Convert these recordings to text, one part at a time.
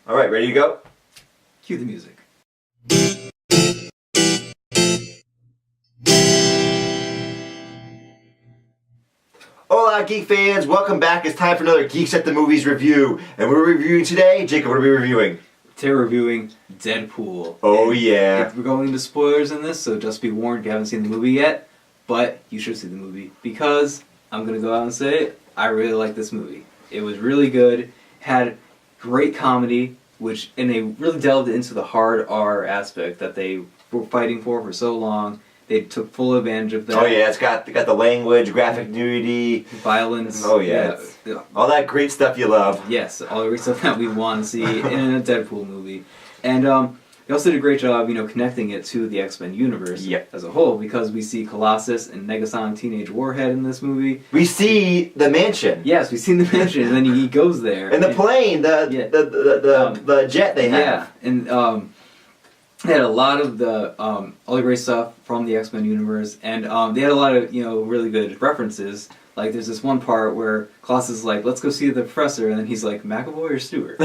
Alright, ready to go? Cue the music. Hola, Geek fans! Welcome back. It's time for another Geeks at the Movies review. And we're reviewing today. Jacob, what are we reviewing? Today we're reviewing Deadpool. Oh, yeah. We're going into spoilers in this, so just be warned if you haven't seen the movie yet. But you should see the movie, because I'm going to go out and say it, I really like this movie. It was really good, had great comedy, and they really delved into the hard R aspect that they were fighting for so long. They took full advantage of that. Oh yeah, it's got the language, graphic nudity, violence. Oh yeah. All that great stuff you love. Yes, all the great stuff that we want to see in a Deadpool movie. And they also did a great job, connecting it to the X-Men universe as a whole, because we see Colossus and Negasonic Teenage Warhead in this movie. We see the mansion. Yes, we've seen the mansion, and then he goes there. And the plane, the jet they have. Yeah, and they had a lot of the all the great stuff from the X-Men universe, and they had a lot of really good references. Like there's this one part where Colossus is like, "Let's go see the professor," and then he's like, "McAvoy or Stewart?"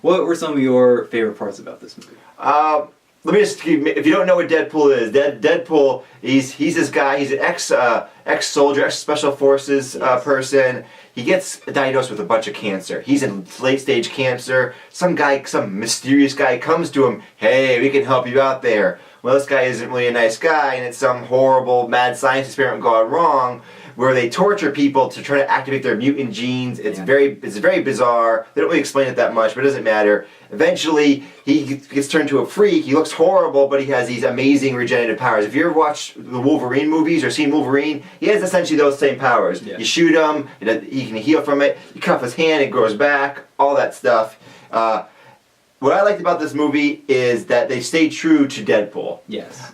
What were some of your favorite parts about this movie? Let me just, if you don't know what Deadpool is, Deadpool, he's this guy, he's an ex-soldier, ex-special forces person. He gets diagnosed with a bunch of cancer. He's in late-stage cancer. Some mysterious guy comes to him, "Hey, we can help you out there." Well, this guy isn't really a nice guy, and it's some horrible mad science experiment gone wrong, where they torture people to try to activate their mutant genes. It's very bizarre. They don't really explain it that much, but it doesn't matter. Eventually, he gets turned to a freak. He looks horrible, but he has these amazing regenerative powers. If you ever watched the Wolverine movies or seen Wolverine, he has essentially those same powers. Yeah. You shoot him, he can heal from it. You cut off his hand, it grows back, all that stuff. What I liked about this movie is that they stayed true to Deadpool. Yes.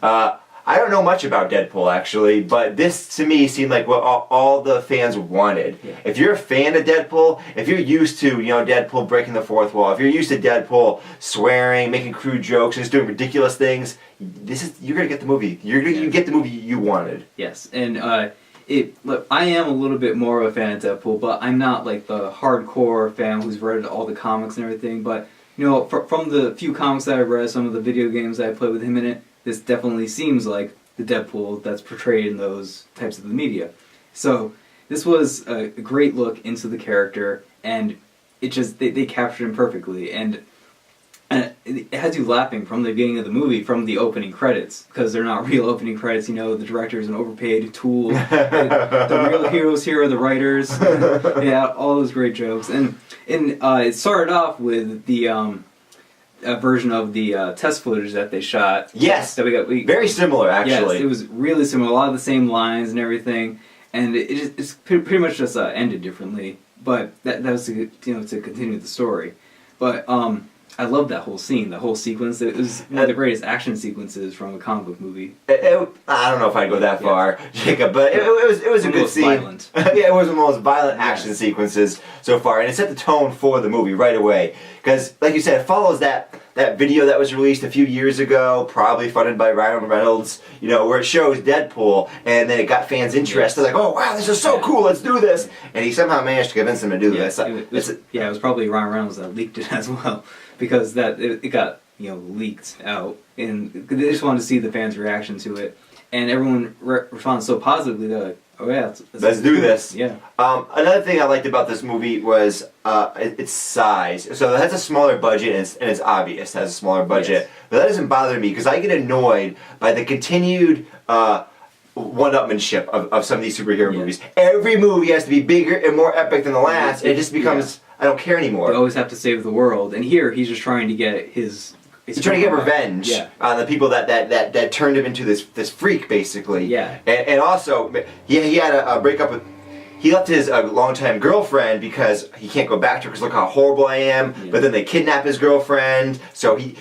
I don't know much about Deadpool, actually, but this, to me, seemed like what all the fans wanted. Yeah. If you're a fan of Deadpool, if you're used to, Deadpool breaking the fourth wall, if you're used to Deadpool swearing, making crude jokes, and just doing ridiculous things, you're going to get the movie. You get the movie you wanted. Yes, and look, I am a little bit more of a fan of Deadpool, but I'm not like the hardcore fan who's read all the comics and everything, but, from the few comics that I've read, some of the video games that I played with him in it, this definitely seems like the Deadpool that's portrayed in those types of the media. So this was a great look into the character, and they captured him perfectly, and it has you laughing from the beginning of the movie, from the opening credits, because they're not real opening credits. The director is an overpaid tool. The real heroes here are the writers. Yeah, all those great jokes, and it started off with the a version of the test footage that they shot. Yes, that we got. Very similar, actually. Yes, it was really similar. A lot of the same lines and everything, and it's pretty much just ended differently. But that was to continue the story. But I loved that whole scene, that whole sequence. It was one of the greatest action sequences from a comic book movie. I don't know if I'd go that far, Jacob, but it was a good scene. Violent. Yeah, it was one of the most violent action sequences so far, and it set the tone for the movie right away. Because, like you said, it follows that video that was released a few years ago, probably funded by Ryan Reynolds, where it shows Deadpool, and then it got fans interested, like, "Oh wow, this is so cool, let's do this!" And he somehow managed to convince them to do this. It was probably Ryan Reynolds that leaked it as well, because it got leaked out, and they just wanted to see the fans' reaction to it, and everyone responded so positively. They're like, "Oh yeah, let's do this." Yeah. Another thing I liked about this movie was its size. So it has a smaller budget, and it's obvious it has a smaller budget. Yes. But that doesn't bother me, because I get annoyed by the continued one-upmanship of some of these superhero movies. Every movie has to be bigger and more epic than the last, and it just becomes, I don't care anymore. They always have to save the world, and here he's just trying to get his... He's trying to get revenge on the people that turned him into this freak, basically. Yeah. And also, he had a breakup with... He left his longtime girlfriend because he can't go back to her because look how horrible I am. Yeah. But then they kidnap his girlfriend. So he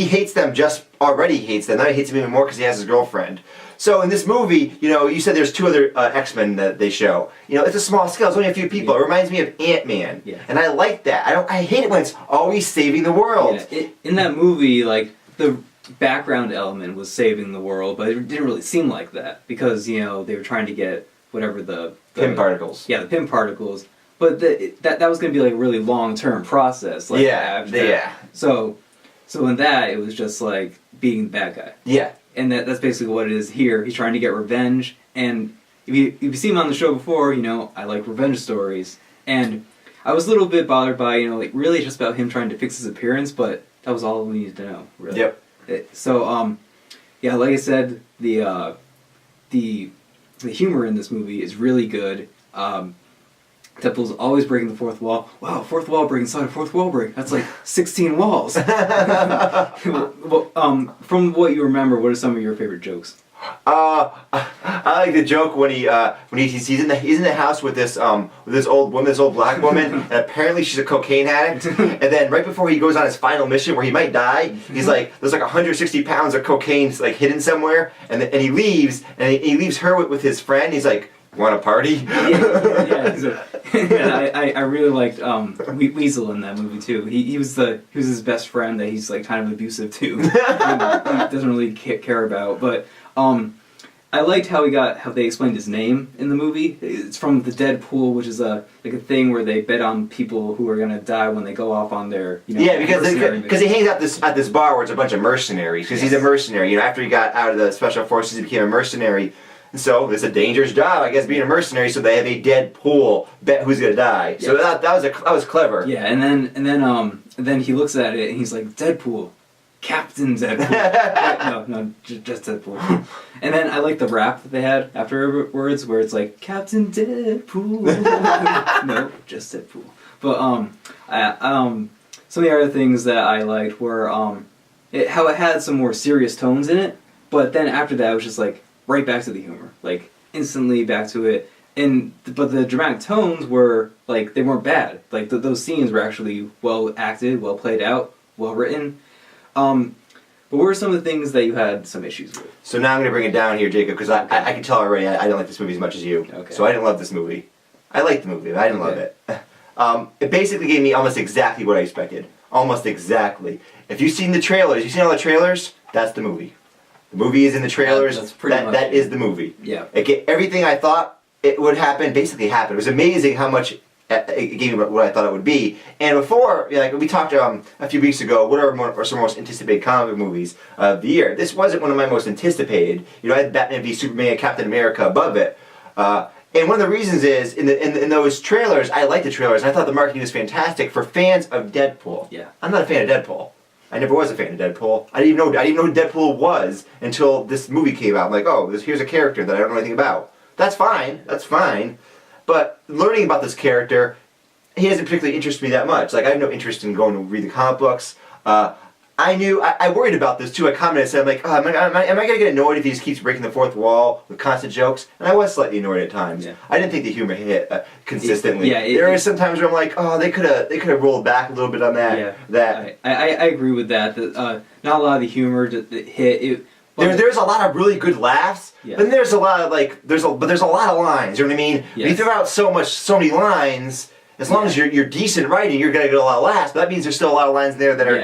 hates them, already hates them. Now he hates them even more because he has his girlfriend. So in this movie, you said there's two other X-Men that they show. It's a small scale. It's only a few people. Yeah. It reminds me of Ant-Man. Yeah. And I like that. I hate it when it's always saving the world. Yeah. In that movie, like, the background element was saving the world, but it didn't really seem like that because, they were trying to get whatever the Pym particles. Yeah, the Pym particles. but that was going to be like a really long-term process. Like, after that. Yeah. So in that, it was just like beating the bad guy. Yeah. And that's basically what it is here. He's trying to get revenge, and if you've seen him on the show before, you know I like revenge stories. And I was a little bit bothered by, you know, like really just about him trying to fix his appearance, but that was all we needed to know, really. Yep. Yeah, like I said, the humor in this movie is really good. Deadpool's always breaking the fourth wall. Wow, fourth wall break inside a fourth wall break. That's like 16 walls. Well, from what you remember, what are some of your favorite jokes? I like the joke when he's in the house with this old black woman, and apparently she's a cocaine addict. And then right before he goes on his final mission where he might die, he's like, there's like 160 pounds of cocaine like hidden somewhere, and he leaves her with his friend. He's like, want a party? I really liked Weasel in that movie too. He was his best friend that he's like kind of abusive to. He doesn't really care about, but I liked how they explained his name in the movie. It's from the Deadpool, which is a thing where they bet on people who are gonna die when they go off on their because he hangs out at this bar where it's a bunch of mercenaries because he's a mercenary. You know, after he got out of the special forces, he became a mercenary. And so it's a dangerous job, I guess, being a mercenary. So they have a Deadpool bet who's gonna die. So that was clever. Yeah, and then he looks at it and he's like, Deadpool, Captain Deadpool. no, just Deadpool. And then I like the rap that they had afterwards, where it's like Captain Deadpool. No, just Deadpool. But some of the other things that I liked were how it had some more serious tones in it, but then after that it was just like right back to the humor, like instantly back to it. But the dramatic tones were like they weren't bad. Like those scenes were actually well acted, well played out, well written. But what were some of the things that you had some issues with? So now I'm going to bring it down here, Jacob, because I can tell already I didn't like this movie as much as you. Okay. So I didn't love this movie. I liked the movie, but I didn't love it. It basically gave me almost exactly what I expected. Almost exactly. If you've seen the trailers, you've seen all the trailers, that's the movie. The movie is in the trailers. That's pretty much that is the movie. Yeah. Everything I thought it would happen basically happened. It was amazing how much it gave me what I thought it would be. And before, like we talked a few weeks ago, what are some most anticipated comic movies of the year? This wasn't one of my most anticipated. You know, I had Batman v Superman and Captain America above it. And one of the reasons is in those trailers, I liked the trailers. And I thought the marketing was fantastic for fans of Deadpool. Yeah. I'm not a fan of Deadpool. I never was a fan of Deadpool. I didn't even know who Deadpool was until this movie came out. I'm like, oh, here's a character that I don't know anything about. That's fine. But learning about this character, he doesn't particularly interest me that much. Like, I have no interest in going to read the comic books. I worried about this too. I commented and said, I'm like, oh, am I going to get annoyed if he just keeps breaking the fourth wall with constant jokes? And I was slightly annoyed at times. Yeah. I didn't think the humor hit consistently. There are some times where I'm like, oh, they could have rolled back a little bit on that. Yeah. I agree with that. Not a lot of the humor hit. There's a lot of really good laughs, but there's a lot of there's a lot of lines. You know what I mean? Yes. When you throw out so many lines, as long as you're decent writing, you're gonna get a lot of laughs. But that means there's still a lot of lines there that are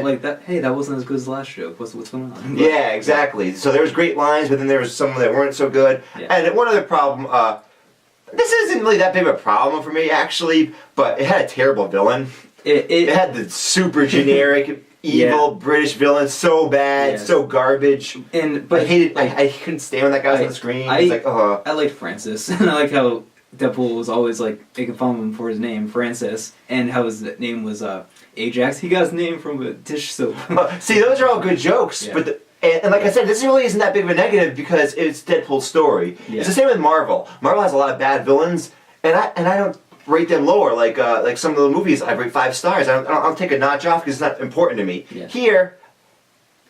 like that. Hey, that wasn't as good as the last joke. What's going on? Yeah, exactly. So there was great lines, but then there was some that weren't so good. Yeah. And one other problem. This isn't really that big of a problem for me actually, but it had a terrible villain. It had the super generic. Evil British villain, so bad, so garbage. But I hated. I couldn't stand when that guy was on the screen. I liked Francis, and I liked how Deadpool was always like making fun of him for his name, Francis, and how his name was Ajax. He got his name from a dish soap. See, those are all good jokes, but and like I said, this really isn't that big of a negative because it's Deadpool's story. Yeah. It's the same with Marvel. Marvel has a lot of bad villains, and I don't rate them lower. Like some of the movies, I rate 5 stars. I'll take a notch off because it's not important to me. Yeah. Here,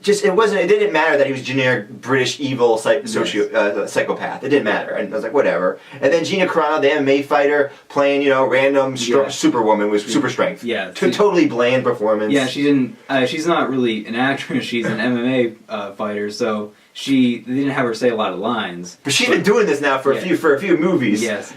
it didn't matter that he was generic British evil psychopath. It didn't matter, and I was like, whatever. And then Gina Carano, the MMA fighter, playing random Superwoman with super strength. Yeah, totally bland performance. Yeah, she didn't. She's not really an actress. She's an MMA fighter, so. They didn't have her say a lot of lines. But she's been doing this now for a few movies. Yes.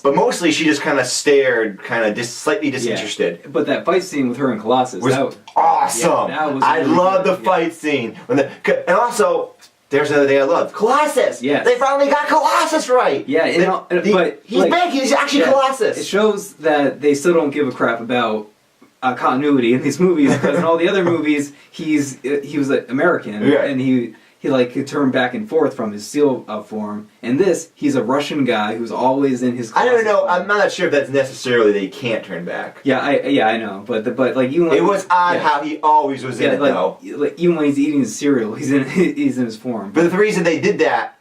But mostly she just kind of stared, slightly disinterested. Yeah. But that fight scene with her and Colossus was awesome. I love the fight scene. And also, there's another thing I love. Colossus! Yes. They finally got Colossus right! Yeah, but he's like, big, he's actually Colossus! It shows that they still don't give a crap about continuity in these movies, because in all the other movies, he was like, American, and he like could turn back and forth from his seal form. In this, he's a Russian guy who's always in his. I don't know. I'm not sure if that's necessarily that he can't turn back. Yeah, I know, but like you. It was odd how he always was in it though. Like even when he's eating his cereal, he's in his form. But the reason they did that,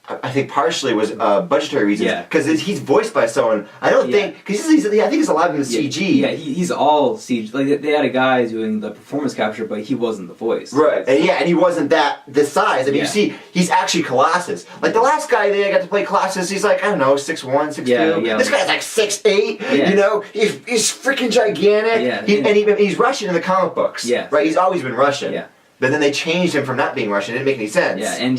I think partially was budgetary reasons. Yeah. Because he's voiced by someone. I don't think because I think he's a lot of the CG. Yeah, he's all CG. Like they had a guy doing the performance capture, but he wasn't the voice. Right. And he wasn't this size. I mean, you see, he's actually Colossus. Like the last guy they got to play Colossus, he's like, I don't know, 6'1", 6'2". Yeah. This guy's like 6'8". Yeah. You know, he's freaking gigantic. Yeah. He's Russian in the comic books. Yeah. Right. He's always been Russian. Yeah. But then they changed him from not being Russian. It didn't make any sense. Yeah, and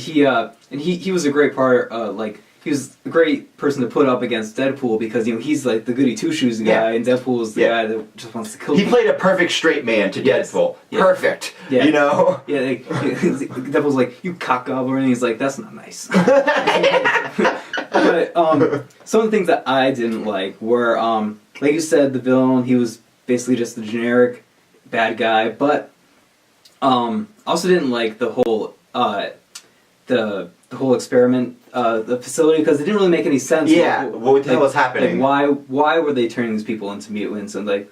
he was a great part. Like he was a great person to put up against Deadpool, because he's like the goody two shoes guy, and Deadpool is the guy that just wants to kill. He played a perfect straight man to Deadpool. Yeah. Perfect. Yeah. You know. Yeah, Deadpool's like, you cock gobbler, and he's like, that's not nice. But some of the things that I didn't like were like you said, the villain. He was basically just a generic bad guy, but. I also didn't like the whole the whole experiment, the facility, because it didn't really make any sense. Yeah, what the hell was happening? Like why were they turning these people into mutants? And like,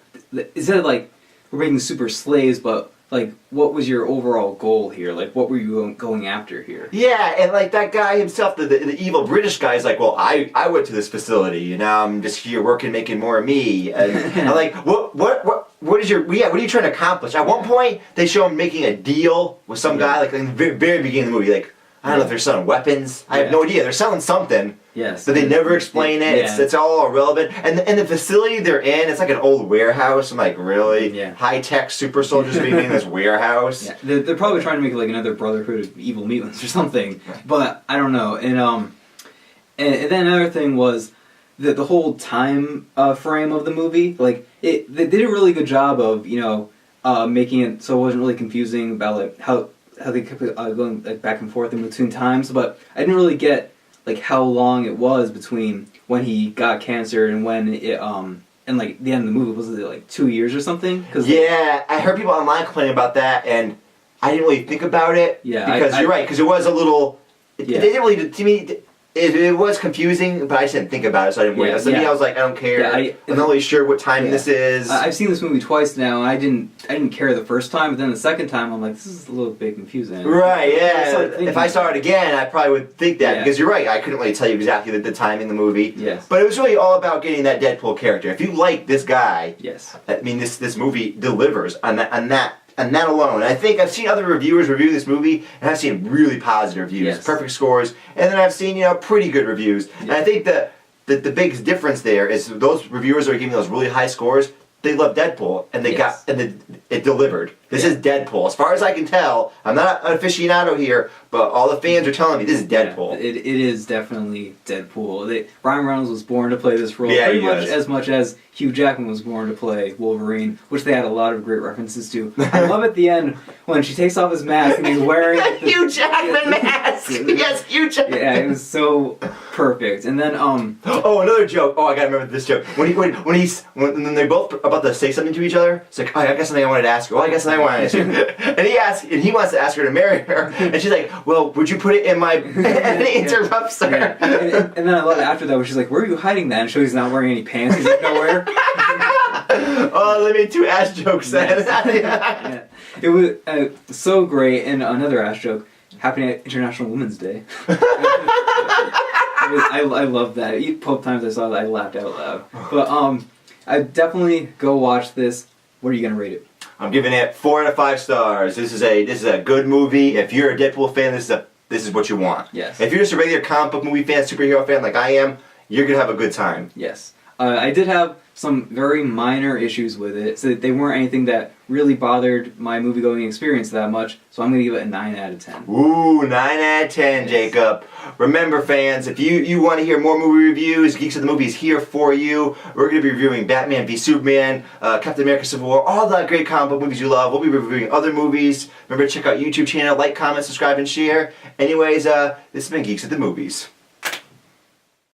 instead of like we're making super slaves, but like, what was your overall goal here? Like, what were you going after here? Yeah, and like that guy himself, the evil British guy, is like, well, I went to this facility, and now I'm just here working, making more of me. And I'm like, what is your, what are you trying to accomplish? At one point, they show him making a deal with some guy, like in the very beginning of the movie, like, I don't know if they're selling weapons. I have no idea. They're selling something. Yes. But they never explain it. Yeah. It's all irrelevant. And the facility they're in, it's like an old warehouse. I'm like, really? Yeah. High-tech super soldiers being in this warehouse? Yeah. They're probably trying to make it like another Brotherhood of Evil Mutants or something. But I don't know. And then another thing was the whole time frame of the movie. Like, they did a really good job of, making it so it wasn't really confusing about like how they kept going like, back and forth in between times, but I didn't really get like how long it was between when he got cancer and when it and like the end of the movie. Was it like 2 years or something? I heard people online complaining about that, and I didn't really think about it. Yeah, because you're right, because it was a little. It didn't really, to me. It was confusing, but I just didn't think about it, so I didn't worry. I was like, I don't care. I'm not really sure what time this is. I've seen this movie twice now, and I didn't care the first time, but then the second time, I'm like, this is a little bit confusing. Right? Yeah. If I saw it again, I probably would think that because you're right. I couldn't really tell you exactly the timing of the movie. Yes. But it was really all about getting that Deadpool character. If you like this guy, yes. I mean, this movie delivers on that. And that alone. And I think I've seen other reviewers review this movie, and I've seen really positive reviews, perfect scores, and then I've seen pretty good reviews. And I think that the big difference there is those reviewers that are giving those really high scores, they love Deadpool, and it delivered. This is Deadpool. As far as I can tell, I'm not an aficionado here, but all the fans are telling me this is Deadpool. Yeah, it is definitely Deadpool. Ryan Reynolds was born to play this role as much as Hugh Jackman was born to play Wolverine, which they had a lot of great references to. I love at the end when she takes off his mask and he's wearing the Hugh Jackman mask. Yes, Hugh Jackman. Yeah, it was so perfect. And then oh, another joke. Oh, I gotta remember this joke. When they're both about to say something to each other, it's like, oh, I got something I wanted to ask you. Oh, I got something I wanted to ask you. And he wants to ask her to marry her, and she's like, well, would you put it in my... and he interrupts her. Yeah. And then I love it after that where she's like, where are you hiding that? And he's not wearing any pants. He's like, nowhere. Oh, they made 2 ass jokes then. Yeah. It was so great. And another ass joke, happening at International Women's Day. I love that. Both times I saw that, I laughed out loud. But I definitely go watch this. What are you gonna rate it? I'm giving it 4 out of 5 stars. This is a good movie. If you're a Deadpool fan, this is what you want. Yes. If you're just a regular comic book movie fan, superhero fan like I am, you're gonna have a good time. Yes. I did have some very minor issues with it, so they weren't anything that really bothered my movie-going experience that much, so I'm going to give it a 9 out of 10. Ooh, 9 out of 10, Jacob. Remember, fans, if you want to hear more movie reviews, Geeks of the Movie is here for you. We're going to be reviewing Batman v Superman, Captain America Civil War, all the great comic book movies you love. We'll be reviewing other movies. Remember to check out YouTube channel, like, comment, subscribe, and share. Anyways, this has been Geeks of the Movies.